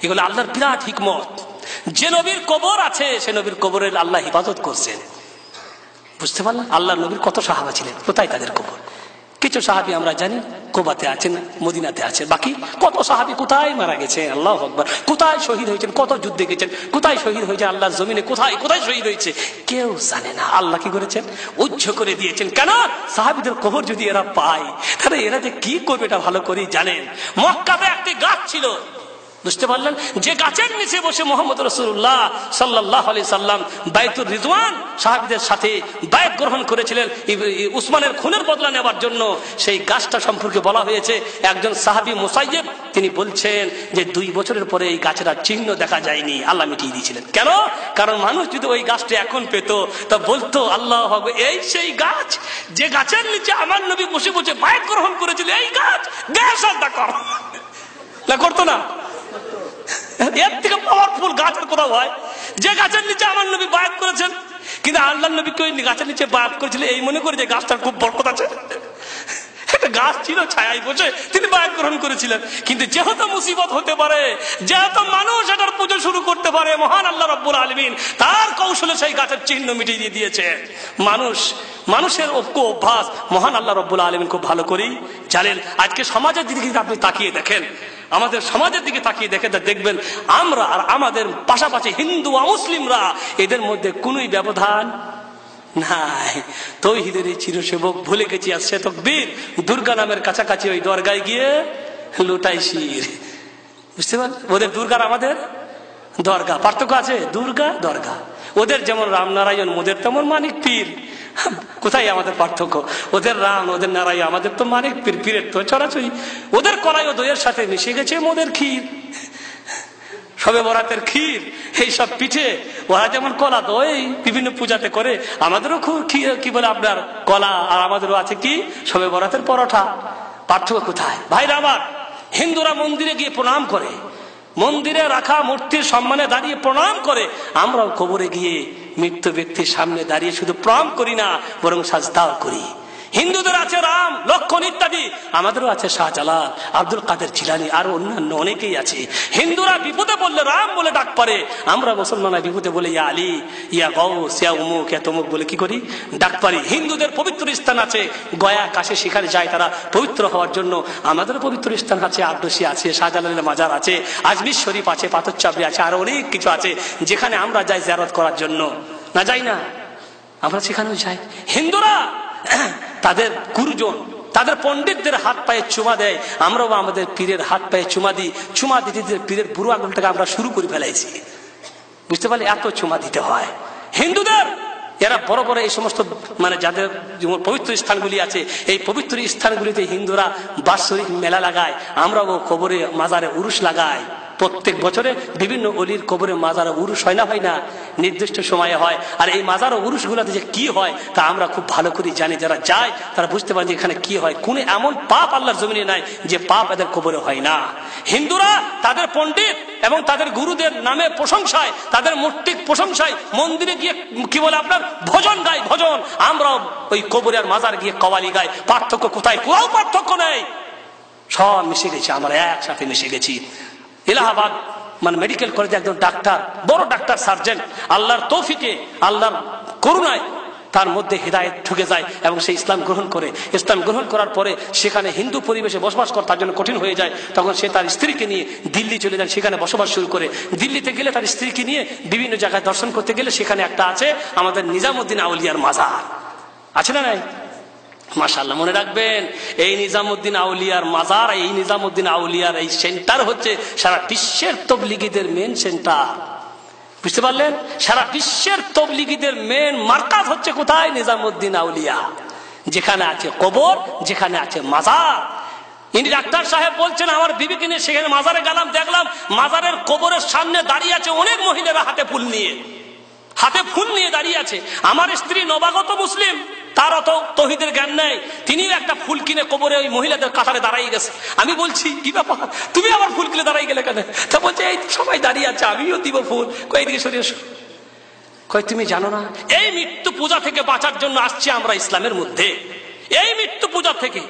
এগুলো আল্লাহর বিরাট হিকমত। যে নবীর কবর আছে সে নবীর কবরের আল্লাহ হিফাজত করছেন। বুঝতে পারলেন? আল্লাহ নবীর কত সাহাবা ছিলেন, কোথায় তাদের কবর? কিছু সাহাবী আমরা জানি কুবাতে আছেন, মদিনাতে আছে, বাকি কত সাহাবী কোথায় মারা গেছে, আল্লাহু আকবার, কোথায় শহীদ হয়েছেন, কত যুদ্ধে গেছেন, কোথায় শহীদ হয়েছে আল্লাহর জমিনে, কোথায় কোথায় শহীদ হয়েছে কেউ জানে না। আল্লাহ কি করেছেন? উজ্জ করে দিয়েছেন। কেন? সাহাবীদের কবর যদি এরা পায় তাহলে এরা যে কি করবে এটা ভালো করেই জানেন। মক্কাতে একটি গাছ ছিল, বুঝতে পারলেন, যে গাছের নিচে বসে মুহাম্মদ রাসূলুল্লাহ সাল্লাল্লাহু আলাইহি সাল্লাম বাইতুর রিজওয়ান সাহাবীদের সাথে বায়াত গ্রহণ করেছিলেন উসমানের খুনের বদলা নেওয়ার জন্য। সেই গাছটা সম্পর্কে বলা হয়েছে, একজন সাহাবী মুসাইয়্যিব তিনি বলছেন যে 2 বছরের পরে এই গাছের আর চিহ্ন দেখা যায়নি, আল্লাহ মিটিয়ে দিয়েছিলেন। কেন? কারণ মানুষ যদি ওই গাছটা এখন পেত তা বলতো আল্লাহু আকবার, এই সেই গাছ যে গাছের নিচে আমার নবী বসে বসে বায়াত গ্রহণ করেছিল, এই গাছ গ্যাস আদা কর না, করতো না? এর থেকে পাওয়ারফুল গাছ আর কোথাও হয়? যে গাছের নিচে আমার নবী বায়াত করেছেন, কিন্তু আল্লাহর নবী ওই গাছের নিচে বায়াত করেছিল এই মনে করে যে গাছটার খুব বরকত আছে। একটা গাছ ছিল, ছায়ায় বসে তিনি বায়াত গ্রহণ করেছিলেন। কিন্তু যেহেতু মুসিবত হতে পারে, যেহেতু মানুষ এটার পুজো শুরু করতে পারে, মহান আল্লাহ রাব্বুল আলামিন তার কৌশলে সেই গাছের চিহ্ন মিটিয়ে দিয়ে দিয়েছে। মানুষের অভ্যাস মহান আল্লাহ রাব্বুল আলামিন খুব ভালো করেই জানেন। আজকে সমাজের দিকে আপনি তাকিয়ে দেখেন, আমাদের সমাজের দিকে তাকিয়ে দেখে দেখবেন আমরা আর আমাদের পাশাপাশি হিন্দু আর মুসলিমরা এদের মধ্যে কোনোই ব্যবধান নাই। তৌহিদের এই চিরসেবক ভুলে গেছি আর সে তকবীর, দুর্গা নামের কাছাকাছি ওই দরগায় গিয়ে লুটাই শির। বুঝতে পারলেন? ওদের দুর্গার আমাদের দরগা, পার্থক্য আছে, দুর্গা দরগা। ওদের যেমন রামনারায়ণ, ওদের তেমন মানিক পীর। কোথায় আমাদের পার্থক্য? ওদের রাম, ওদের নারায়ণ, আমাদের তো মানিক পীর, পীরের তো ছড়াছড়ি। ওদের কলাই ও দইয়ের সাথে মিশে গেছে মোদের ক্ষীর, সবে বরাতের ক্ষীর, এইসব পিঠে। ওরা যেমন কলা দই বিভিন্ন পূজাতে করে, আমাদেরও খুব কি বলে আপনার কলা, আর আমাদেরও আছে কি সবে বরাতের পরোটা। পার্থক্য কোথায়? ভাইরা আমার, হিন্দুরা মন্দিরে গিয়ে প্রণাম করে, মন্দিরে রাখা মূর্তির সম্মানে দাঁড়িয়ে প্রণাম করে। আমরাও কবরে গিয়ে মৃত্যু ব্যক্তির সামনে দাঁড়িয়ে শুধু প্রণাম করি না, বরং সাজদাও করি। হিন্দুদের আছে রাম, লক্ষণ ইত্যাদি, আমাদেরও আছে শাহজালাল, আব্দুল কাদের জিলানী, আর অন্যান্য অনেকেই আছে। হিন্দুরা বিপদে বললে রাম বলে ডাক পারে, আমরা মুসলমানরা বিপদে বলে ইয়া আলী, ইয়া গৌস, ইয়া উমুক, ইয়া তমুক বলে কি করি? ডাক পারি। হিন্দুদের পবিত্র স্থান আছে, গয়া কাশে সেখানে যায় তারা পবিত্র হওয়ার জন্য। আমাদেরও পবিত্র স্থান আছে, আবডসি আছে, শাহজালালের মাজার আছে, আজমির শরীফ আছে, পাথর চাবড়ি আছে, আরো অনেক কিছু আছে যেখানে আমরা যাই জিয়ারত করার জন্য। না যাই না? আমরা সেখানেও যাই। হিন্দুরা তাদের গুরুজন, তাদের পণ্ডিতদের হাত পায়ে চুমা দেয়, আমরাও আমাদের পীরের হাত পায়ে চুমা দিই। চুমা দিতে দিতে পীরের বুড়ো আঙুলটাকে আমরা শুরু করে ফেলাইছি। বুঝতে পারলে? এত চুমা দিতে হয় হিন্দুদের। এরা বড় বড় এই সমস্ত মানে যাদের পবিত্র স্থানগুলি আছে, এই পবিত্র স্থানগুলিতে হিন্দুরা বাৎসরিক মেলা লাগায়, আমরাও কবরে মাজারে উরুস লাগাই। প্রত্যেক বছরে বিভিন্ন অলির কবরে মাজার উরুস হয় না, হয় না? নির্দিষ্ট সময়ে হয়। আর এই মাজার উরুস গুলাতে যে কি হয় তা আমরা খুব ভালো করে জানি। যারা যায় তারা বুঝতে পারে যে এখানে কি হয়। কোন এমন পাপ আল্লাহর জমিনে নাই যে পাপ এদের কবরে হয় না। হিন্দুরা তাদের পণ্ডিত এবং তাদের গুরুদের নামে প্রশংসায়, তাদের মূর্তির প্রশংসায় মন্দিরে গিয়ে কি বলে আপনার ভজন গায়, ভজন। আমরাও ওই কবরে আর মাজার গিয়ে কওয়ালি গাই। পার্থক্য কোথায়? কোথাও পার্থক্য নেই, সব মিশে গেছি, আমরা একসাথে মিশে গেছি। এলাহাবাদ মানে মেডিকেল কলেজে একজন ডাক্তার, বড় ডাক্তার, সার্জন, আল্লাহর তৌফিকে, আল্লাহর করুণায় তার মধ্যে হিদায়েত ঢুকে যায় এবং সে ইসলাম গ্রহণ করে। ইসলাম গ্রহণ করার পরে সেখানে হিন্দু পরিবেশে বসবাস করা তার জন্য কঠিন হয়ে যায়। তখন সে তার স্ত্রীকে নিয়ে দিল্লি চলে যায়, সেখানে বসবাস শুরু করে। দিল্লিতে গেলে তার স্ত্রীকে নিয়ে বিভিন্ন জায়গায় দর্শন করতে গেলে সেখানে একটা আছে আমাদের নিজামুদ্দিন আউলিয়ার মাজার, আছে না নাই? মাশাআল্লাহ, মনে রাখবেন, এই নিজামুদ্দিন আউলিয়ার মাজার, এই নিজামুদ্দিন আউলিয়ার এই সেন্টার হচ্ছে সারা বিশ্বের তবলিগীদের মেন সেন্টার। বুঝতে পারলেন? সারা বিশ্বের তবলিগীদের মেন মার্কাজ হচ্ছে কোথায়? নিজামুদ্দিন আউলিয়া। যেখানে আছে কবর, যেখানে আছে মাজার। ইনি ডাক্তার সাহেব বলছেন, আমার বিবিকে নিয়ে সেখানে মাজারে গেলাম, দেখলাম মাজারের কবরের সামনে দাঁড়িয়ে আছে অনেক মহিলারা হাতে ফুল নিয়ে, হাতে ফুল নিয়ে দাঁড়িয়ে আছে। আমার স্ত্রী নবাগত মুসলিম, তার অত তৌহিদের জ্ঞান নেই, তিনিও একটা ফুল কিনে কবরে ওই মহিলাদের কাতারে দাঁড়াই গেছে। আমি বলছি কি ব্যাপার, তুমি আবার ফুল কিনে দাঁড়াই গেলে কেন? তা বলছে এই সবাই দাঁড়িয়ে আছে, আমিও দিব ফুল। কই দিকে সরিয়ে এসো। কই তুমি জানো না এই মৃত্যু পূজা থেকে বাঁচার জন্য আসছি আমরা ইসলামের মধ্যে। এই মৃত্যু পূজা থেকে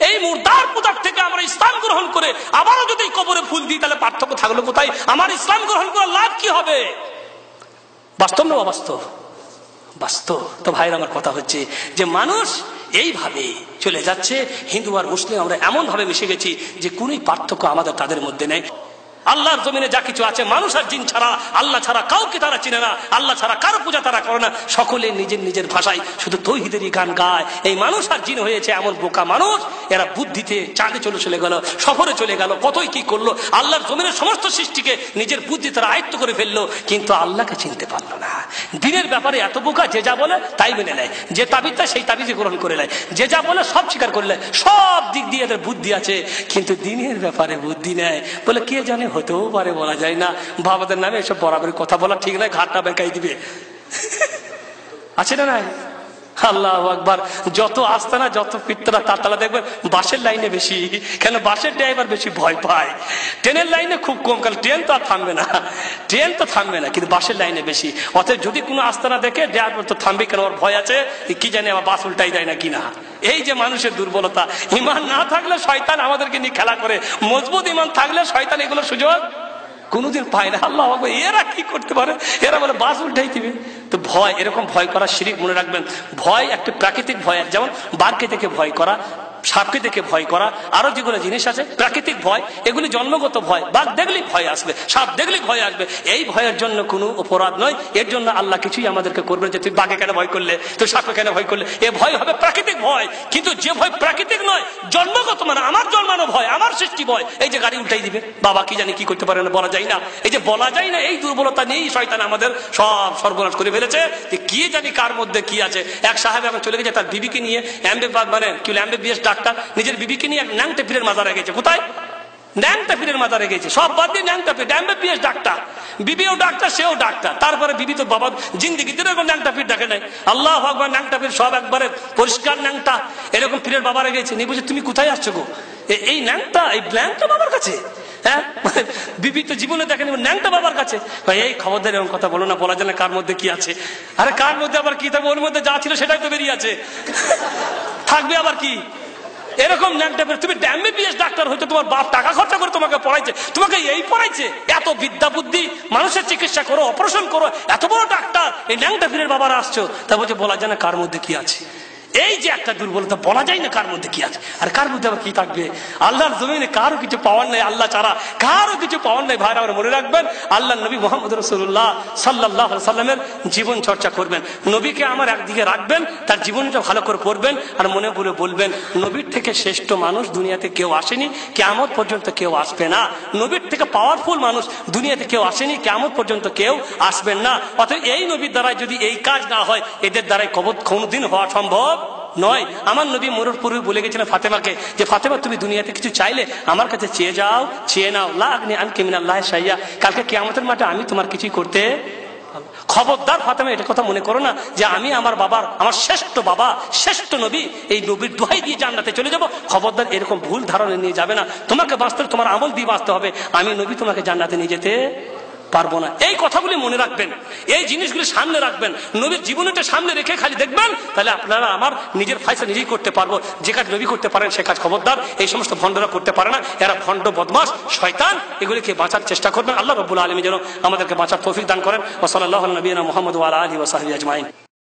এই মুর্দার পূজার থেকে আমরা ইসলাম গ্রহণ করে আবারও যদি কবরে ফুল দিই তাহলে পার্থক্য থাকলো কোথায়? আমার ইসলাম গ্রহণ করার লাভ কি হবে? বাস্তব না অবাস্তব? বাস্তব। তো ভাইরা, আমার কথা হচ্ছে যে মানুষ এইভাবে চলে যাচ্ছে। হিন্দু আর মুসলিম আমরা এমন ভাবে মিশে গেছি যে কোন পার্থক্য আমাদের তাদের মধ্যে নেই। আল্লাহর জমিনে যা কিছু আছে, মানুষ আর জিন ছাড়া, আল্লাহ ছাড়া কাউকে তারা চিনে না, আল্লাহ ছাড়া কারো পূজা তারা করে না। সকলে নিজের নিজের ভাষায় শুধু তৌহিদেরই গান গায়। এই মানুষ আর জিন হয়েছে এমন বোকা মানুষ, এরা বুদ্ধিতে চাঁদে চলে গেল, সফরে চলে গেল, কতই কি করলো। আল্লাহর জমিনের সমস্ত সৃষ্টিকে নিজের বুদ্ধি তারা আয়ত্ত করে ফেললো, কিন্তু আল্লাহকে চিনতে পারলো না। দিনের ব্যাপারে এত বোকা, যে যা বলে তাই মেনে নেয়, যে তাবিজটা সেই তাবিজে গ্রহণ করে নেয়, যে যা বলে সব স্বীকার করে নেয়। সব দিক দিয়ে এদের বুদ্ধি আছে, কিন্তু দিনের ব্যাপারে বুদ্ধি নেয়। বলে কে জানে, হতেও পারে, বলা যায় না। বাবাদের নামে এসব বরাবর কথা বলা ঠিক নয়, ঘাটটা বেঁকাই দিবে। আছে না নাই? আল্লাহু আকবার। যত আস্তানা, যত পিত্তরা, তারতলা দেখবেন বাসের লাইনে বেশি। কেন? বাসের ড্রাইভার বেশি ভয় পায়। ট্রেনের লাইনে খুব কম, কারণ ট্রেন তো আর থামবে না, ট্রেন তো থামবে না, কিন্তু বাসের লাইনে বেশি। অতএব যদি কোনো আস্তানা দেখে ড্রাইভার তো থামবে, কেন? ওর ভয় আছে, কি জানি আবার বাস উল্টাই দেয় না কিনা। এই যে মানুষের দুর্বলতা। ইমান না থাকলে শয়তান আমাদেরকে নিয়ে খেলা করে, মজবুত ইমান থাকলে শয়তান এগুলো সুযোগ কোনোদিন পায় না। আল্লাহ, এরা কি করতে পারে? এরা বলে বাস উল্টাই দিবে। তো ভয়, এরকম ভয় করা শিরিক। মনে রাখবেন, ভয় একটা প্রাকৃতিক ভয়, যেমন বাঘকে দেখে ভয় করা, সাপকে দেখে ভয় করা, আরো যেগুলো জিনিস আছে প্রাকৃতিক ভয়, এগুলি জন্মগত ভয়। বাঘ দেখলেই ভয় আসবে, সাপ দেখলেই ভয় আসবে। এই ভয়ের জন্য কোনো অপরাধ নয়। এর জন্য আল্লাহ কিছুই আমাদেরকে করবে যে তুই বাঘে কেন ভয় করলে, তুই সাপকে কেন ভয় করলে। এ ভয় হবে প্রাকৃতিক ভয়। কিন্তু যে ভয় প্রাকৃতিক নয়, জন্মগত, মানে আমার জন্মানো ভয়, আমার সৃষ্টি ভয়, এই যে গাড়ি উল্টাই দিবে, বাবা কি জানি কি করতে পারে না, বলা যায় না। এই যে বলা যায় না, এই দুর্বলতা নিয়েই শয়তান আমাদের সব সর্বনাশ করে ফেলেছে। কি জানি কার মধ্যে কি আছে। এক সাহেব এখন চলে গেছে তার বিবিকে নিয়ে, MBBS ডাক্তার, নিজের বিবিকে নিয়ে এক ন্যাংটা পীরের মাজারে গেছে। কোথায়? ন্যাংটা পীরের মাজারে গেছে। সব বাদ দিয়ে ন্যাংটা পীর, MBBS ডাক্তার, বিবিও ডাক্তার, সেও ডাক্তার। তারপরে বিবি তো বাবা জিন্দিগিতে এরকম ন্যাংটা পীর ডাকে নাই। আল্লাহু আকবার। ন্যাংটা পীর সব একবারে পরিষ্কার ন্যাংটা, এরকম পীরের বাবারে গেছে। নিয়ে বলছে তুমি কোথায় আসছো গো? এই ন্যাংটা, এই ন্যাংটা বাবার কাছে? হ্যাঁ, বিবি তো জীবনে দেখেনি, ন্যাংটা বাবার কাছে। এই খবরদার এরকম কথা বলো না, বলা যায় না কার মধ্যে কি আছে। আরে কার মধ্যে আবার কি থাকবে? ওর মধ্যে যা ছিল সেটাই তো বেরিয়ে আছে, থাকবে আবার কি? এরকম ন্যাংটা পীর। তুমি MBBS ডাক্তার হয়তো তোমার বাপ টাকা খরচা করে তোমাকে পড়াইছে, তোমাকে এই পড়াইছে, এত বিদ্যা বুদ্ধি, মানুষের চিকিৎসা করো, অপারেশন করো, এত বড় ডাক্তার, এই ন্যাংটা পীরের বাবারা আসছো, তা বলছে বলা যায় না কার মধ্যে কি আছে। এই যে একটা দুর্বলতা, বলা যায় না কার মধ্যে কি আছে। আর কার মধ্যে আবার কি থাকবে? আল্লাহর জমিনে কারো কিছু পাওয়ার নাই, আল্লাহ ছাড়া কারো কিছু পাওয়ার নাই। ভাইরা আমার মনে রাখবেন, আল্লাহ নবী মুহাম্মদ রাসূলুল্লাহ সাল্লাল্লাহু আলাইহি সাল্লামের জীবন চর্চা করবেন। নবীকে আমার একদিকে রাখবেন, তার জীবনটা ভালো করে পড়বেন, আর মনে করে বলবেন নবীর থেকে শ্রেষ্ঠ মানুষ দুনিয়াতে কেউ আসেনি, কিয়ামত পর্যন্ত কেউ আসবে না। নবীর থেকে পাওয়ারফুল মানুষ দুনিয়াতে কেউ আসেনি, কিয়ামত পর্যন্ত কেউ আসবেন না। অতএব এই নবীর দ্বারাই যদি এই কাজ না হয়, এদের দ্বারাই কোনদিন হওয়া সম্ভব নয়। আমার নবী মরুর পূর্বে বলে গেছিলেন ফাতেমাকে, যে ফাতেমা তুমি দুনিয়াতে কিছু চাইলে আমার কাছে চেয়ে যাও, চেয়ে নাও, লা আগনি আনকি মিনাল্লাহি শাইয়া, কালকে কিয়ামতের মাঠে আমি তোমার কিছুই করতে। খবরদার ফাতেমা, এটা কথা মনে করো না যে আমি আমার বাবার, আমার শ্রেষ্ঠ বাবা, শ্রেষ্ঠ নবী, এই নবীর দোহাই দিয়ে জান্নাতে চলে যাব। খবরদার এরকম ভুল ধারণা নিয়ে যাবে না। তোমাকে বাঁচতে, তোমার আমল দিয়ে বাঁচতে হবে। আমি নবী তোমাকে জান্নাতে নিয়ে যেতে পারবো না। এই কথাগুলি মনে রাখবেন, এই জিনিসগুলি সামনে রাখবেন, নবীর জীবনটা সামনে রেখে খালি দেখবেন, তাহলে আপনারা আমার নিজের ফায়সা নিজেই করতে পারবো। যে কাজ নবী করতে পারেন সে কাজ খবরদার এই সমস্ত ভণ্ডরা করতে পারে না। এরা ভণ্ড, বদমাশ, শয়তান, এগুলিকে বাঁচার চেষ্টা করবেন। আল্লাহ রাব্বুল আলামিন যেন আমাদেরকে বাঁচার তৌফিক দান করেন। ওয়া সাল্লাল্লাহু আলা নবিয়িনা মুহাম্মদ ওয়া আলা আলিহি ওয়া সাহবিহি আজমাইন।